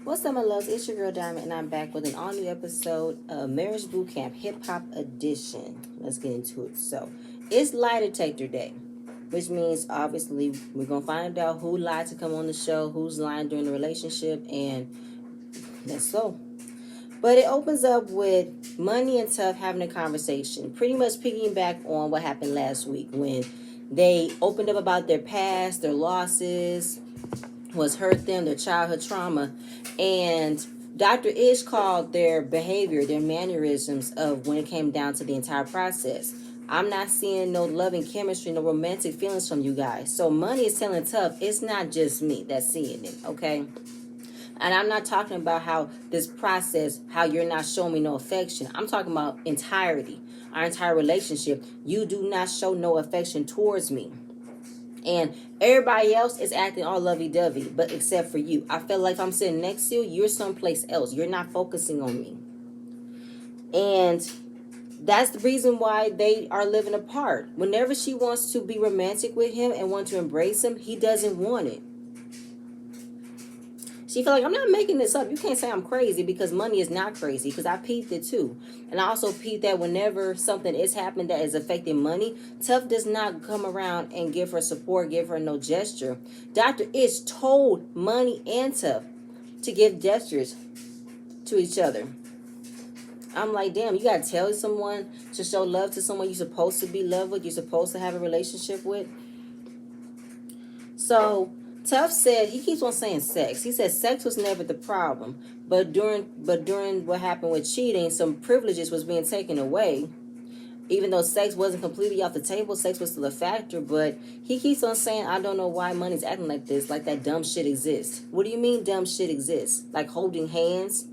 What's up, my loves? It's your girl Diamond, and I'm back with an all new episode of Marriage Boot Camp Hip Hop Edition. Let's get into it. So, it's Lie Detector Day, which means obviously we're gonna find out who lied to come on the show, who's lying during the relationship, and that's so. But it opens up with Money and Tough having a conversation, pretty much piggyback on what happened last week when they opened up about their past, their losses, what's hurt them, their childhood trauma. And Dr. Ish called their behavior, their mannerisms of when it came down to the entire process. I'm not seeing no loving chemistry, no romantic feelings from you guys. So Money is telling Tough, it's not just me that's seeing it, okay? And I'm not talking about how this process, how you're not showing me no affection. I'm talking about entirety, our entire relationship. You do not show no affection towards me. And everybody else is acting all lovey-dovey, but except for you. I feel like if I'm sitting next to you, you're someplace else. You're not focusing on me. And that's the reason why they are living apart. Whenever she wants to be romantic with him and want to embrace him, he doesn't want it. She feel like, I'm not making this up. You can't say I'm crazy, because Money is not crazy, because I peeped it too. And I also peeped that whenever something is happening that is affecting Money, Tough does not come around and give her support, give her no gesture. Dr. Ish told Money and Tough to give gestures to each other. I'm like, damn, you gotta tell someone to show love to someone you're supposed to be loved with, you're supposed to have a relationship with. So Tough said, he keeps on saying sex. He said sex was never the problem, but during what happened with cheating, some privileges was being taken away. Even though sex wasn't completely off the table, sex was still a factor. But he keeps on saying, I don't know why Money's acting like this, like that dumb shit exists. What do you mean dumb shit exists? Like holding hands,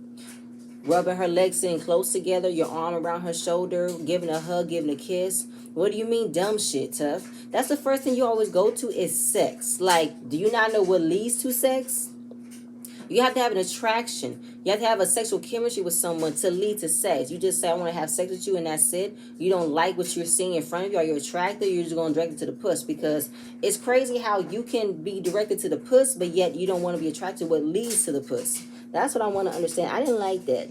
rubbing her legs sitting close together, your arm around her shoulder, giving a hug, giving a kiss. What do you mean dumb shit, Tough? That's the first thing you always go to is sex. Like, do you not know what leads to sex? You have to have an attraction. You have to have a sexual chemistry with someone to lead to sex. You just say, I want to have sex with you, and that's it. You don't like what you're seeing in front of you, or you're attracted, you're just going directly to the puss. Because it's crazy how you can be directed to the puss, but yet you don't want to be attracted to what leads to the puss. That's what I want to understand. I didn't like that.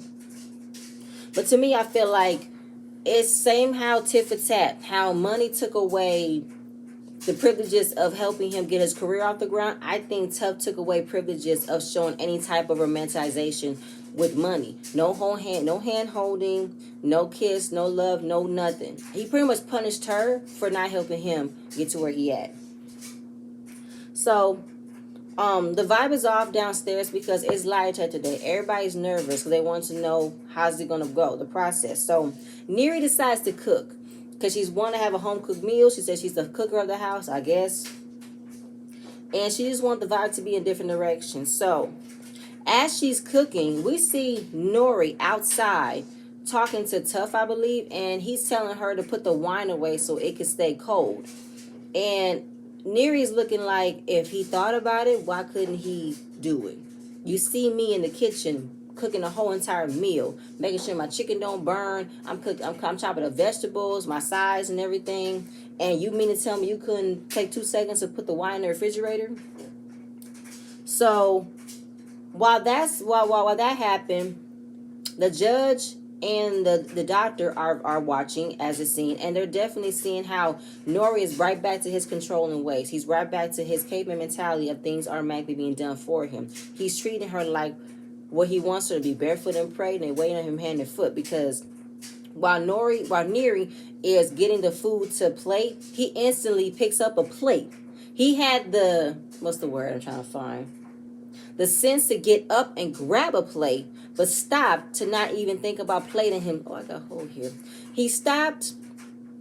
But to me, I feel like it's same how tit for tat, how Money took away the privileges of helping him get his career off the ground. I think Tough took away privileges of showing any type of romanticization with Money. No hand holding, no kiss, no love, no nothing. He pretty much punished her for not helping him get to where he at. So the vibe is off downstairs because it's Lie Detector Day. Everybody's nervous because they want to know how's it going to go, the process. So Neri decides to cook because she's want to have a home cooked meal. She says she's the cooker of the house, I guess. And she just wants the vibe to be in different directions. So as she's cooking, we see Nori outside talking to Tough, I believe, and he's telling her to put the wine away so it can stay cold. And Neri's looking like, if he thought about it, why couldn't he do it? You see me in the kitchen cooking a whole entire meal, making sure my chicken don't burn. I'm chopping the vegetables, my sides and everything. And you mean to tell me you couldn't take 2 seconds to put the wine in the refrigerator? So while that happened, the judge and the doctor are watching as it's seen, and they're definitely seeing how Nori is right back to his controlling ways. He's right back to his caveman mentality of things automatically being done for him. He's treating her like what he wants her to be, barefoot and pregnant, waiting on him hand and foot. Because while Neri is getting the food to plate, he instantly picks up a plate. He had the, what's the word I'm trying to find? The sense to get up and grab a plate, but stopped to not even think about plating him. Oh, I got a hole here. He stopped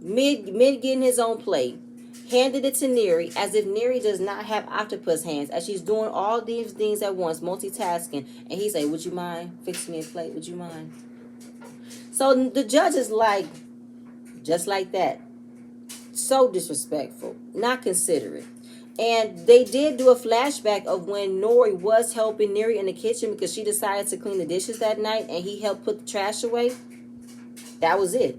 mid getting his own plate, handed it to Neri as if Neri does not have octopus hands, as she's doing all these things at once, multitasking. And he said, would you mind fixing me a plate? Would you mind? So the judge is like, just like that. So disrespectful, not considerate. And they did do a flashback of when Nori was helping Neri in the kitchen because she decided to clean the dishes that night and he helped put the trash away. That was it.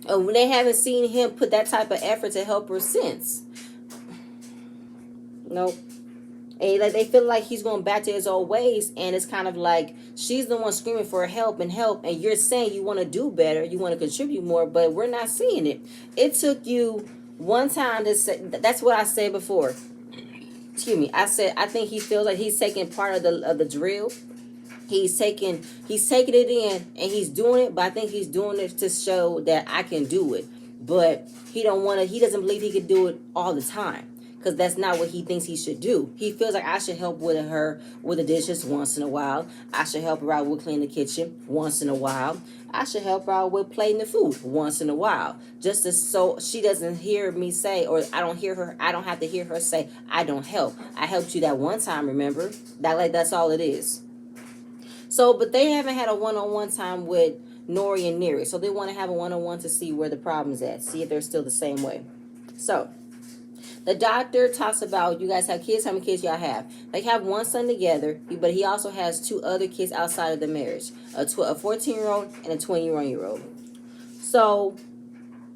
When they haven't seen him put that type of effort to help her since. Nope. And like they feel like he's going back to his old ways, and it's kind of like she's the one screaming for help and help, and you're saying you want to do better, you want to contribute more, but we're not seeing it. It took you one time to say. That's what I said before. Excuse me. I said I think he feels like he's taking part of the drill. He's taking it in and he's doing it, but I think he's doing it to show that I can do it. But he doesn't believe he can do it all the time, because that's not what he thinks he should do. He feels like I should help with her with the dishes once in a while. I should help her out with cleaning the kitchen once in a while. I should help her out with plating the food once in a while. Just as so she doesn't hear me say, or I don't have to hear her say, I don't help. I helped you that one time, remember? That's all it is. So, but they haven't had a one-on-one time with Nori and Neri. So they want to have a one-on-one to see where the problem's at. See if they're still the same way. So, the doctor talks about, you guys have kids. How many kids y'all have? They have one son together, but he also has two other kids outside of the marriage. A 14-year-old and a 20-year-old. So,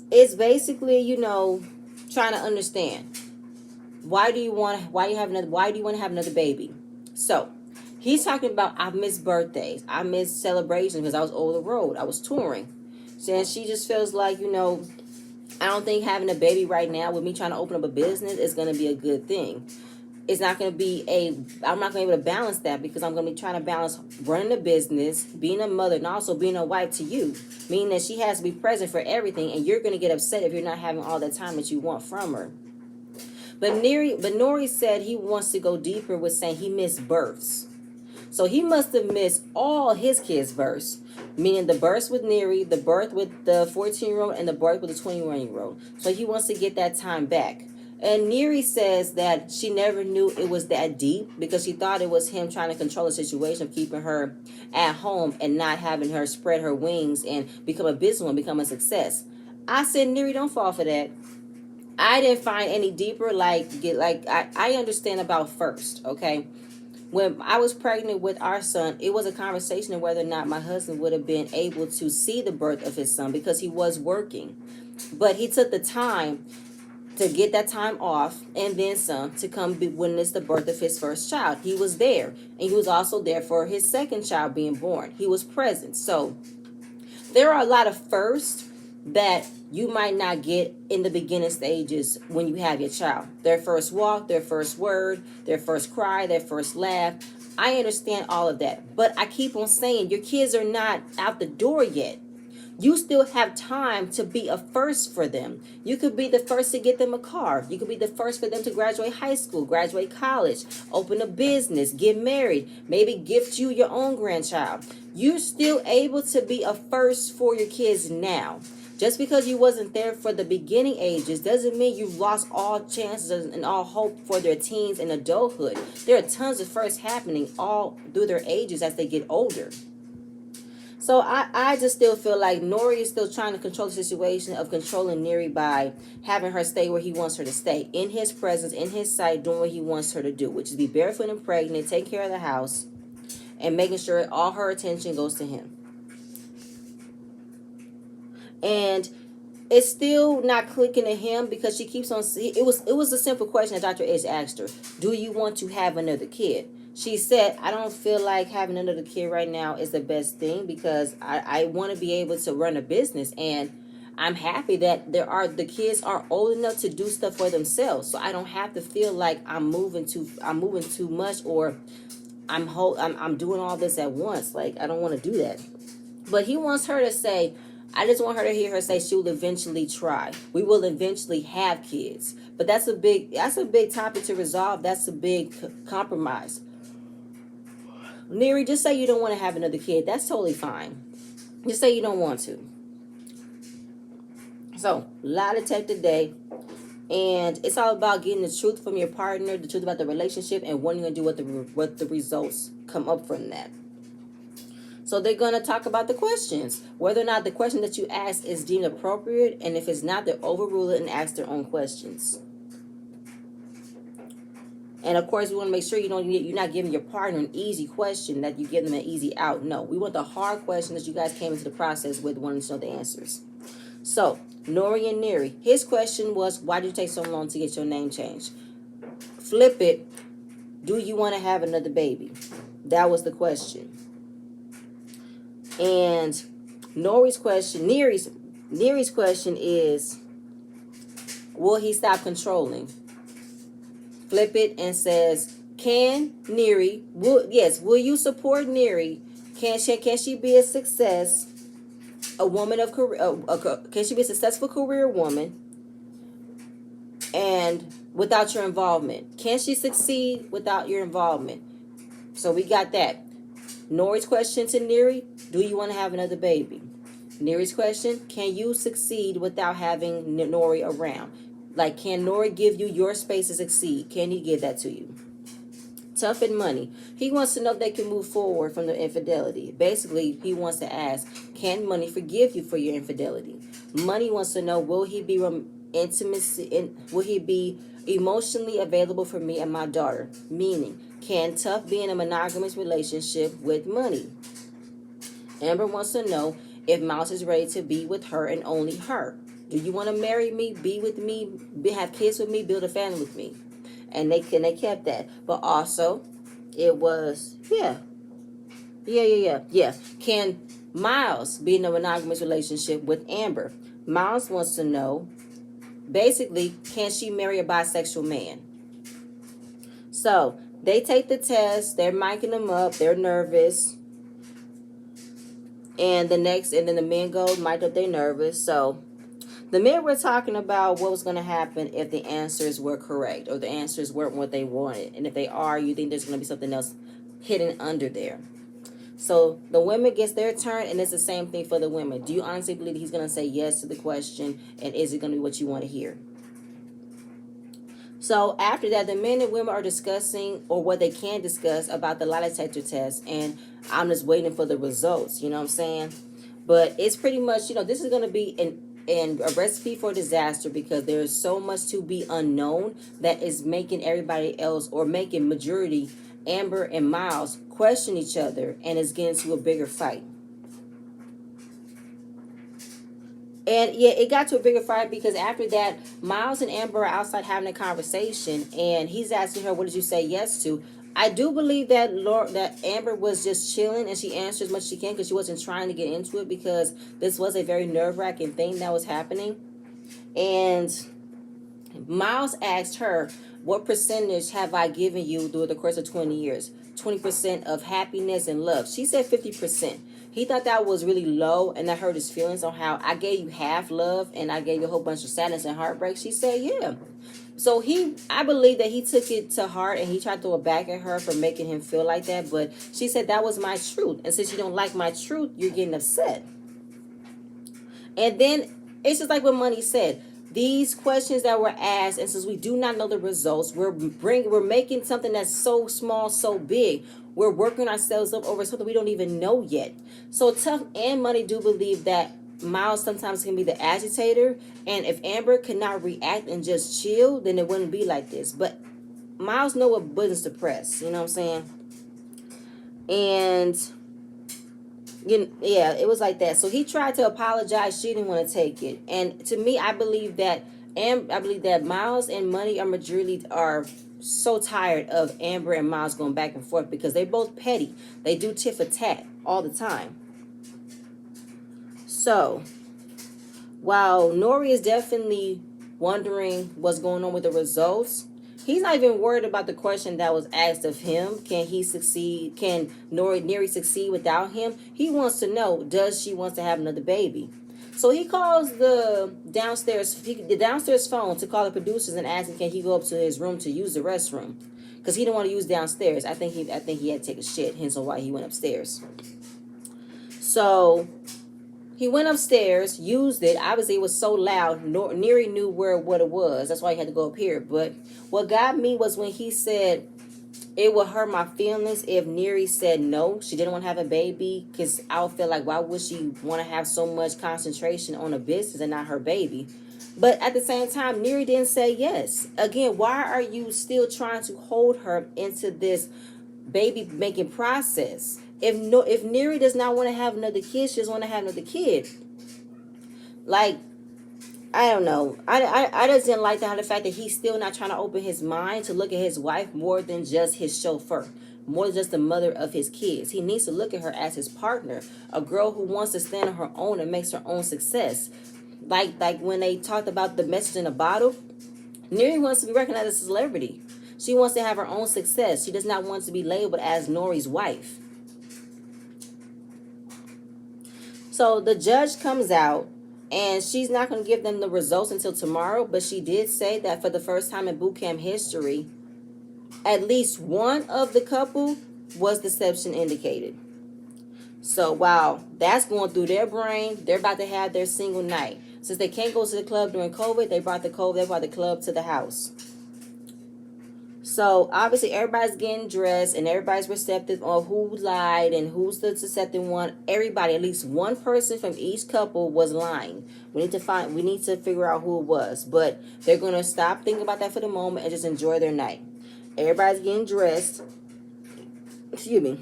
it's basically, trying to understand. Why do you want to have another baby? So, he's talking about, I miss birthdays. I miss celebrations because I was over the road. I was touring. And she just feels like, I don't think having a baby right now with me trying to open up a business is going to be a good thing. It's not going to be I'm not going to be able to balance that, because I'm going to be trying to balance running a business, being a mother, and also being a wife to you. Meaning that she has to be present for everything, and you're going to get upset if you're not having all the time that you want from her. But Nori said he wants to go deeper with saying he missed births. So he must have missed all his kids' births, meaning the births with Neri, the birth with the 14-year-old, and the birth with the 21-year-old. So he wants to get that time back. And Neri says that she never knew it was that deep, because she thought it was him trying to control the situation of keeping her at home and not having her spread her wings and become a businesswoman, become a success. I said, Neri, don't fall for that. I didn't find any deeper. I understand about first, okay? When I was pregnant with our son, it was a conversation of whether or not my husband would have been able to see the birth of his son, because he was working. But he took the time to get that time off and then some to come witness the birth of his first child. He was there. And he was also there for his second child being born. He was present. So there are a lot of firsts that you might not get in the beginning stages when you have your child. Their first walk, their first word, their first cry, their first laugh. I understand all of that. But I keep on saying your kids are not out the door yet. You still have time to be a first for them. You could be the first to get them a car. You could be the first for them to graduate high school, graduate college, open a business, get married, maybe gift you your own grandchild. You're still able to be a first for your kids now. Just because you wasn't there for the beginning ages doesn't mean you've lost all chances and all hope for their teens and adulthood. There are tons of firsts happening all through their ages as they get older. So I just still feel like Nori is still trying to control the situation of controlling Neri by having her stay where he wants her to stay. In his presence, in his sight, doing what he wants her to do, which is be barefoot and pregnant, take care of the house, and making sure all her attention goes to him. And it's still not clicking to him, because she keeps on. It was a simple question that Dr. Edge asked her. Do you want to have another kid? She said, I don't feel like having another kid right now is the best thing, because I want to be able to run a business, and I'm happy that the kids are old enough to do stuff for themselves. So I don't have to feel like I'm moving too much, or I'm doing all this at once. Like, I don't want to do that. But he wants her to say, I just want her to hear her say she will eventually try. We will eventually have kids. But that's a big topic to resolve. That's a big compromise. Neri, just say you don't want to have another kid. That's totally fine. Just say you don't want to. So, lie detector day. And it's all about getting the truth from your partner, the truth about the relationship, and what you're going to do what the results come up from that. So they're going to talk about the questions, whether or not the question that you ask is deemed appropriate, and if it's not, they overrule it and ask their own questions. And of course, we want to make sure you're not giving your partner an easy question that you give them an easy out. No, we want the hard question that you guys came into the process with, wanting to know the answers. So Nori and Neri, his question was, why did it take so long to get your name changed? Flip it. Do you want to have another baby? That was the question. And Neri's question is, will he stop controlling? Flip it and says, can Neri, will you support Neri? Can she be a success, a woman of career, can she be a successful career woman and without your involvement? Can she succeed without your involvement? So we got that. Nori's question to Neri, do you want to have another baby? Neri's question, can you succeed without having Nori around? Like, can Nori give you your space to succeed? Can he give that to you? Tough and Money. He wants to know if they can move forward from the infidelity. Basically, he wants to ask, can Money forgive you for your infidelity? Money wants to know, will he be will he be emotionally available for me and my daughter? Meaning, can Tough be in a monogamous relationship with Money? Amber wants to know if Mouse is ready to be with her and only her. Do you want to marry me, be with me, have kids with me, build a family with me? And they kept that. But also, it was, yeah. Can Miles be in a monogamous relationship with Amber? Miles wants to know, basically, can she marry a bisexual man? So, they take the test, they're miking them up, they're nervous. And then the men go mic up, they're nervous. So, the men were talking about what was going to happen if the answers were correct or the answers weren't what they wanted. And if they are, you think there's going to be something else hidden under there. So the women gets their turn, and it's the same thing for the women. Do you honestly believe he's going to say yes to the question, and is it going to be what you want to hear? So after that, the men and women are discussing, or what they can discuss, about the lie detector test, and I'm just waiting for the results, you know what I'm saying? But it's pretty much, this is going to be a recipe for disaster, because there's so much to be unknown that is making everybody else, or making majority, Amber and Miles, question each other, and it's getting to a bigger fight. And yeah, it got to a bigger fight because after that, Miles and Amber are outside having a conversation, and he's asking her, "What did you say yes to?" I do believe that that Amber was just chilling, and she answered as much as she can because she wasn't trying to get into it, because this was a very nerve-wracking thing that was happening. And Miles asked her, what percentage have I given you through the course of 20 years? 20% of happiness and love. She said 50%. He thought that was really low, and that hurt his feelings on how I gave you half love and I gave you a whole bunch of sadness and heartbreak. She said, yeah. So I believe that he took it to heart, and he tried to throw it back at her for making him feel like that. But she said, that was my truth. And since you don't like my truth, you're getting upset. And then it's just like what Money said. These questions that were asked, and since we do not know the results, we're making something that's so small, so big. We're working ourselves up over something we don't even know yet. So Tough and Money do believe that Miles sometimes can be the agitator, and if Amber could not react and just chill, then it wouldn't be like this. But Miles know what buttons to press, you know what I'm saying? And yeah, it was like that. So he tried to apologize. She didn't want to take it. And to me, I believe that Miles and Money are so tired of Amber and Miles going back and forth, because they're both petty. They do tit for tat all the time. So while Nori is definitely wondering what's going on with the results, he's not even worried about the question that was asked of him. Can he succeed? Can Neri succeed without him? He wants to know, does she want to have another baby? So he calls the downstairs phone to call the producers and ask him, can he go up to his room to use the restroom? Because he didn't want to use downstairs. I think he had to take a shit, hence why he went upstairs. So he went upstairs, used it. Obviously, it was so loud, Neri knew what it was. That's why he had to go up here. But what got me was when he said it would hurt my feelings if Neri said no, she didn't want to have a baby, because I would feel like, why would she want to have so much concentration on a business and not her baby? But at the same time, Neri didn't say yes. Again, why are you still trying to hold her into this baby making process? If Neri does not want to have another kid, she just want to have another kid. Like, I don't know. I just didn't like the fact that he's still not trying to open his mind to look at his wife more than just his chauffeur, more than just the mother of his kids. He needs to look at her as his partner, a girl who wants to stand on her own and makes her own success. Like when they talked about the message in a bottle, Neri wants to be recognized as a celebrity. She wants to have her own success. She does not want to be labeled as Nori's wife. So the judge comes out, and she's not going to give them the results until tomorrow, but she did say that for the first time in boot camp history, at least one of the couple was deception indicated. So while that's going through their brain, they're about to have their single night. Since they can't go to the club during COVID, they brought the club to the house. So obviously everybody's getting dressed and everybody's receptive on who lied and who's the deceptive one. Everybody, at least one person from each couple was lying. We need to figure out who it was. But they're gonna stop thinking about that for the moment and just enjoy their night. Everybody's getting dressed. Excuse me.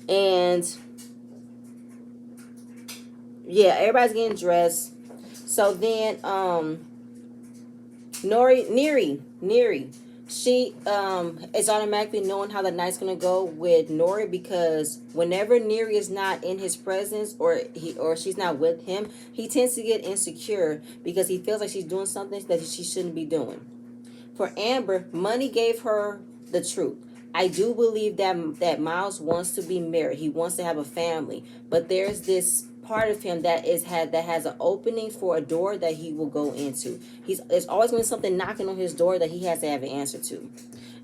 And yeah, everybody's getting dressed. So then Neri, she is automatically knowing how the night's gonna go with Nori, because whenever Neri is not in his presence or she's not with him, he tends to get insecure because he feels like she's doing something that she shouldn't be doing. For Amber, money gave her the truth. I do believe that Miles wants to be married. He wants to have a family, but there's this part of him that has an opening for a door that he will go into. There's always been something knocking on his door that he has to have an answer to.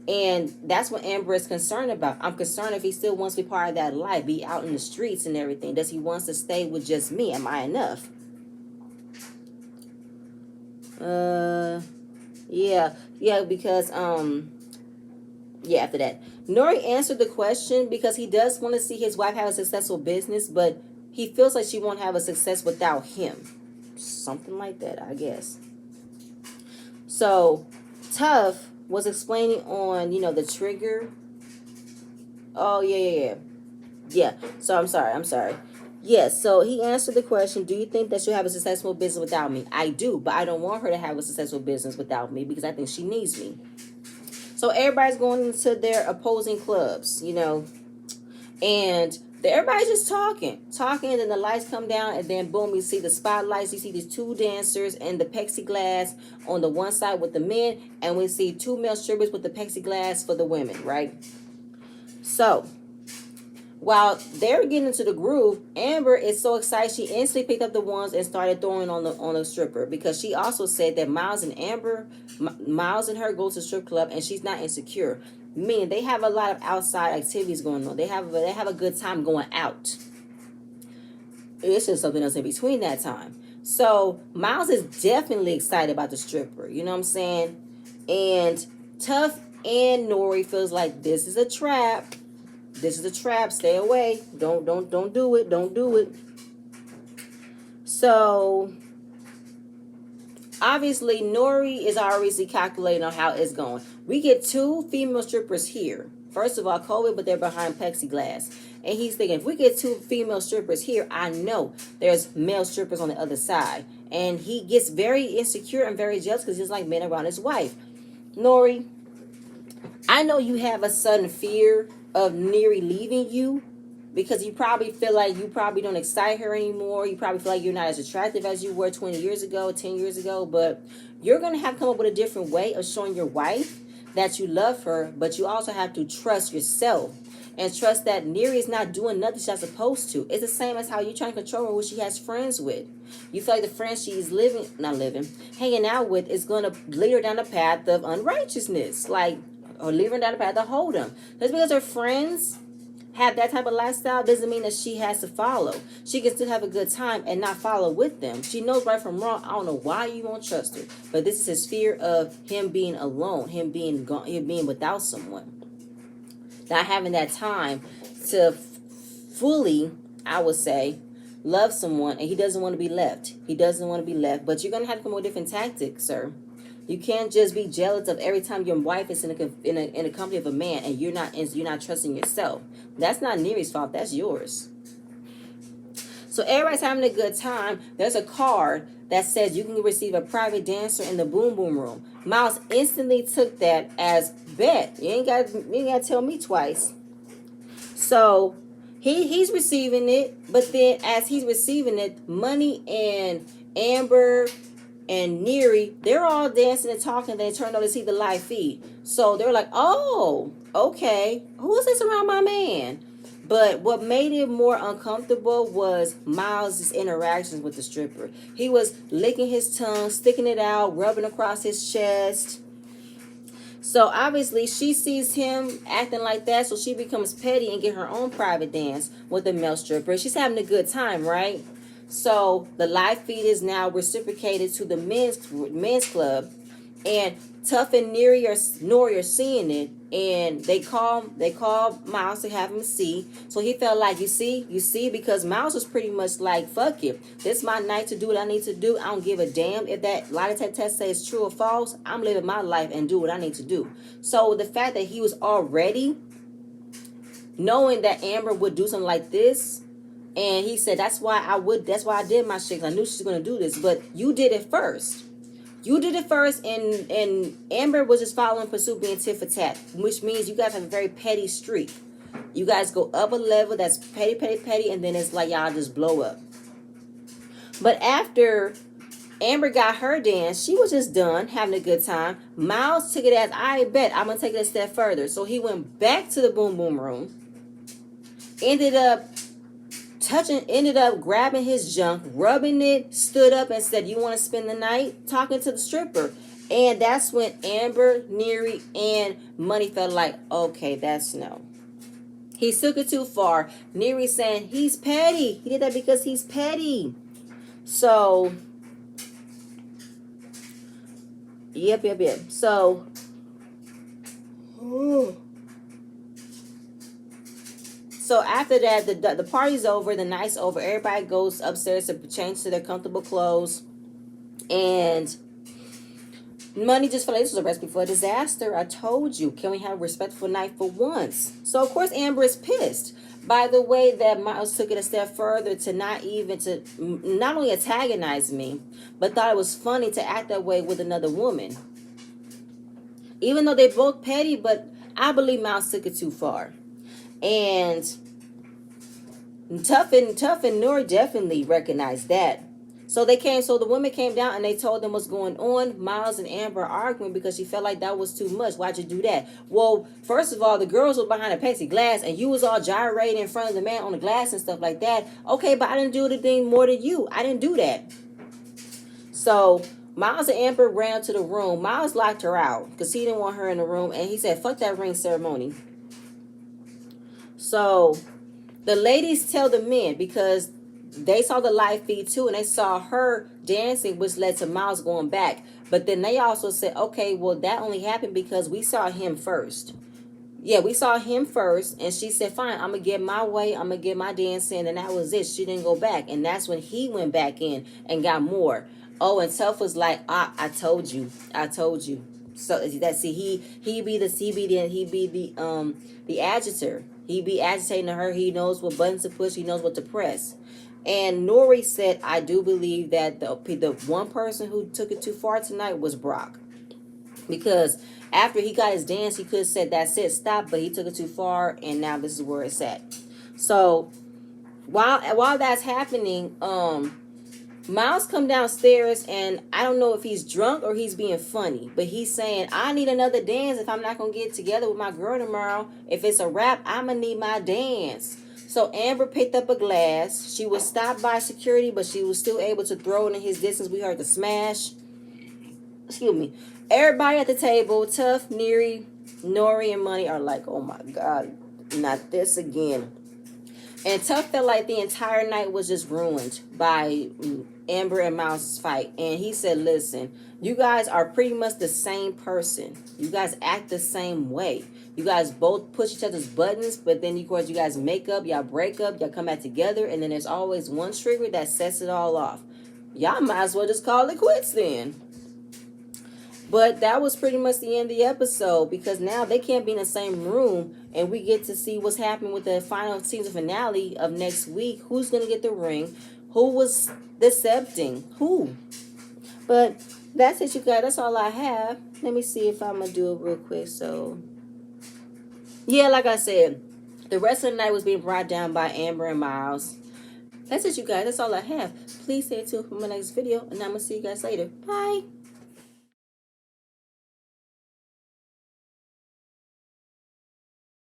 And that's what Amber is concerned about. I'm concerned if he still wants to be part of that life, be out in the streets and everything. Does he wants to stay with just me? Am I enough? Because after that, Nori answered the question because he does want to see his wife have a successful business, but he feels like she won't have a success without him. Something like that, I guess. So Tough was explaining on, the trigger. Oh, yeah. So I'm sorry. Yes, so he answered the question, do you think that she'll have a successful business without me? I do, but I don't want her to have a successful business without me because I think she needs me. So everybody's going into their opposing clubs, and everybody's just talking, and then the lights come down, and then boom, you see the spotlights, you see these two dancers and the plexiglass on the one side with the men, and we see two male strippers with the plexiglass for the women, right? So while they're getting into the groove, Amber is so excited she instantly picked up the ones and started throwing on the stripper, because she also said that Miles and her go to the strip club and she's not insecure. Meaning they have a lot of outside activities going on. They have a good time going out. It's just something else in between that time. So Miles is definitely excited about the stripper. You know what I'm saying? And Tough and Nori feels like this is a trap. This is a trap. Stay away. Don't do it. Don't do it. So obviously Nori is already calculating on how it's going. We get two female strippers here. First of all, COVID, but they're behind plexiglass. And he's thinking, if we get two female strippers here, I know there's male strippers on the other side. And he gets very insecure and very jealous because he's like men around his wife. Nori, I know you have a sudden fear of Neri leaving you because you probably feel like you probably don't excite her anymore. You probably feel like you're not as attractive as you were 20 years ago, 10 years ago. But you're going to have to come up with a different way of showing your wife that you love her, but you also have to trust yourself and trust that Neri is not doing nothing she's not supposed to. It's the same as how you trying to control her when she has friends with. You feel like the friends she's hanging out with is going to lead her down the path of unrighteousness, or lead her down the path of hold them. Just because her friends have that type of lifestyle doesn't mean that she has to follow. She can still have a good time and not follow with them. She knows right from wrong. I don't know why you won't trust her, but this is his fear of him being alone, him being gone, him being without someone, not having that time to fully, I would say, love someone, and he doesn't want to be left. But you're gonna have to come up with different tactics, sir. You can't just be jealous of every time your wife is in a company of a man and you're not trusting yourself. That's not Neri's fault. That's yours. So everybody's having a good time. There's a card that says you can receive a private dancer in the boom boom room. Miles instantly took that as bet. You ain't got to tell me twice. So he's receiving it, but then as he's receiving it, Money and Amber and Neri, they're all dancing and talking. They turn on to see the live feed. So they're like, oh, okay, who is this around my man? But what made it more uncomfortable was Miles' interactions with the stripper. He was licking his tongue, sticking it out, rubbing across his chest. So obviously she sees him acting like that, so she becomes petty and get her own private dance with the male stripper. She's having a good time, right? So the live feed is now reciprocated to the men's club, and Tough and Nori are seeing it, and they call Miles to have him see. So he felt like, you see, because Miles was pretty much like, fuck it, this is my night to do what I need to do. I don't give a damn if that lie detector test says true or false. I'm living my life and do what I need to do. So the fact that he was already knowing that Amber would do something like this, and he said, that's why I did my shit. I knew she was going to do this, but you did it first. You did it first, and Amber was just following pursuit, being tit for tat, which means you guys have a very petty streak. You guys go up a level that's petty, petty, petty, and then it's like y'all just blow up. But after Amber got her dance, she was just done, having a good time. Miles took it as, I bet I'm going to take it a step further. So he went back to the boom boom room, ended up grabbing his junk, rubbing it, stood up and said, you want to spend the night? Talking to the stripper. And that's when Amber, Neri, and Money felt like, okay, that's no. He took it too far. Neri saying he's petty. He did that because he's petty. So, yep. So, So after that, the party's over, the night's over. Everybody goes upstairs to change to their comfortable clothes. And Money just felt like this was a recipe for a disaster. I told you. Can we have a respectful night for once? So, of course, Amber is pissed by the way that Miles took it a step further to not only antagonize me, but thought it was funny to act that way with another woman. Even though they both petty, but I believe Miles took it too far. And Tough and Nori definitely recognized that. So the women came down and they told them what's going on. Miles and Amber are arguing because she felt like that was too much. Why'd you do that? Well, first of all, the girls were behind a plexiglass and you was all gyrating in front of the man on the glass and stuff like that. Okay, but I didn't do anything more than you. I didn't do that. So Miles and Amber ran to the room. Miles locked her out because he didn't want her in the room, and he said, fuck that ring ceremony. So the ladies tell the men, because they saw the live feed too, and they saw her dancing, which led to Miles going back. But then they also said, okay, well, that only happened because we saw him first. Yeah, we saw him first, and she said, fine, I'm going to get my way, I'm going to get my dance in, and that was it. She didn't go back, and that's when he went back in and got more. Oh, and Tough was like, I told you. So that, see, he be the agitator. He be agitating her. He knows what buttons to push. He knows what to press. And Nori said, I do believe that the one person who took it too far tonight was Brock. Because after he got his dance, he could have said, that's it, stop. But he took it too far, and now this is where it's at. So while that's happening, Miles come downstairs, and I don't know if he's drunk or he's being funny, but he's saying, I need another dance if I'm not going to get together with my girl tomorrow. If it's a wrap, I'm going to need my dance. So Amber picked up a glass. She was stopped by security, but she was still able to throw it in his distance. We heard the smash. Excuse me. Everybody at the table, Tough, Nori, and Money are like, oh my God, not this again. And Tough felt like the entire night was just ruined by Amber and Miles' fight. And he said, listen, you guys are pretty much the same person. You guys act the same way. You guys both push each other's buttons, but then, of course, you guys make up, y'all break up, y'all come back together, and then there's always one trigger that sets it all off. Y'all might as well just call it quits then. But that was pretty much the end of the episode, because now they can't be in the same room, and we get to see what's happening with the final season finale of next week. Who's going to get the ring? Who was decepting? Who? But that's it, you guys. That's all I have. Let me see if I'm going to do it real quick. So, yeah, like I said, the rest of the night was being brought down by Amber and Miles. That's it, you guys. That's all I have. Please stay tuned for my next video, and I'm going to see you guys later. Bye.